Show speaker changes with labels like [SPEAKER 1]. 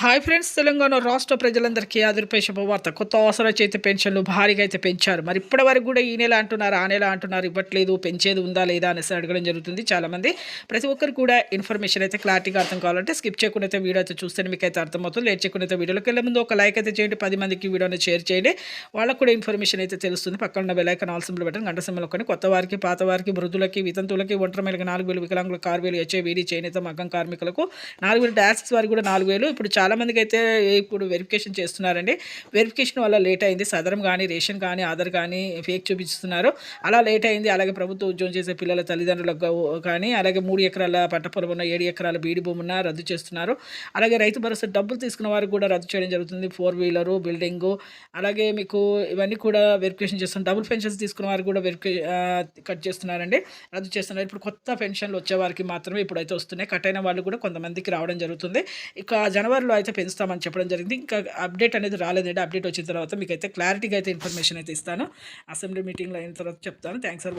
[SPEAKER 1] Hi friends, Telangana రాష్ట్ర ప్రజలందరికీ ఆదిరిపై శుభవార్త. కొత్త అవసర చేతి పెన్షన్లు భారీగా అయితే పెంచారు. మరి ఇప్పటి వరకు కూడా ఈ నెల అంటున్నారు, ఆ నెల అంటున్నారు, ఇవ్వట్లేదు, పెంచేది ఉందా లేదా అనేసి అడగడం జరుగుతుంది చాలామంది. ప్రతి ఒక్కరు కూడా ఇన్ఫర్మేషన్ అయితే క్లారిటీగా అర్థం కావాలంటే స్కిప్ చేయకుండా అయితే వీడియో అయితే చూస్తేనే మీకు అయితే అర్థమవుతుంది. లేట్ చేయకుండా అయితే వీడియోలోకి వెళ్ళే ముందు ఒక లైక్ అయితే చేయండి, 10 మందికి వీడియోని షేర్ చేయండి. వాళ్ళకు కూడా ఇన్ఫర్మేషన్ అయితే తెలుస్తుంది. పక్కన ఉన్న bell icon all symbol button గంట సింబల్ కొని కొత్త వారికి, పాత వారికి, వృద్ధులకి, వితంతువులకి, ఒంటరి మహిళకి 4,000, వికలాంగులకు 6,000, హెచ్ఐవిడి, చేనేత, మగ్గం కార్మికులకు 4,000, డాన్సెస్ వారికి కూడా 4,000. ఇప్పుడు చాలామందికి అయితే ఇప్పుడు వెరిఫికేషన్ చేస్తున్నారండి. వెరిఫికేషన్ వల్ల లేట్ అయింది. సదరం కానీ, రేషన్ కానీ, ఆధార్ కానీ ఫేక్ చూపిస్తున్నారు. అలా లేట్ అయింది. అలాగే ప్రభుత్వ ఉద్యోగం చేసే పిల్లల తల్లిదండ్రులకు కానీ, అలాగే 3 ఎకరాల పంట పొలం ఉన్న, 7 ఎకరాల బీడి భూమి ఉన్న రద్దు చేస్తున్నారు. అలాగే రైతు భరోసా డబ్బులు తీసుకున్న వారికి కూడా రద్దు చేయడం జరుగుతుంది. 4 వీలరు, బిల్డింగు, అలాగే మీకు ఇవన్నీ కూడా వెరిఫికేషన్ చేస్తున్నారు. డబుల్ పెన్షన్స్ తీసుకున్న వారికి కూడా కట్ చేస్తున్నారండి, రద్దు చేస్తున్నారు. ఇప్పుడు కొత్త పెన్షన్లు వచ్చే వారికి మాత్రమే ఇప్పుడైతే వస్తున్నాయి. కట్ అయిన వాళ్ళు కూడా కొంతమందికి రావడం జరుగుతుంది. ఇక జనవరిలో అయితే పెంచుతామని చెప్పడం జరిగింది. ఇంకా అప్డేట్ అనేది రాలేదండి. అప్డేట్ వచ్చిన తర్వాత మీకైతే క్లారిటీగా అయితే ఇన్ఫర్మేషన్ అయితే ఇస్తాను. అసెంబ్లీ మీటింగ్లో అయిన తర్వాత చెప్తాను. Thanks for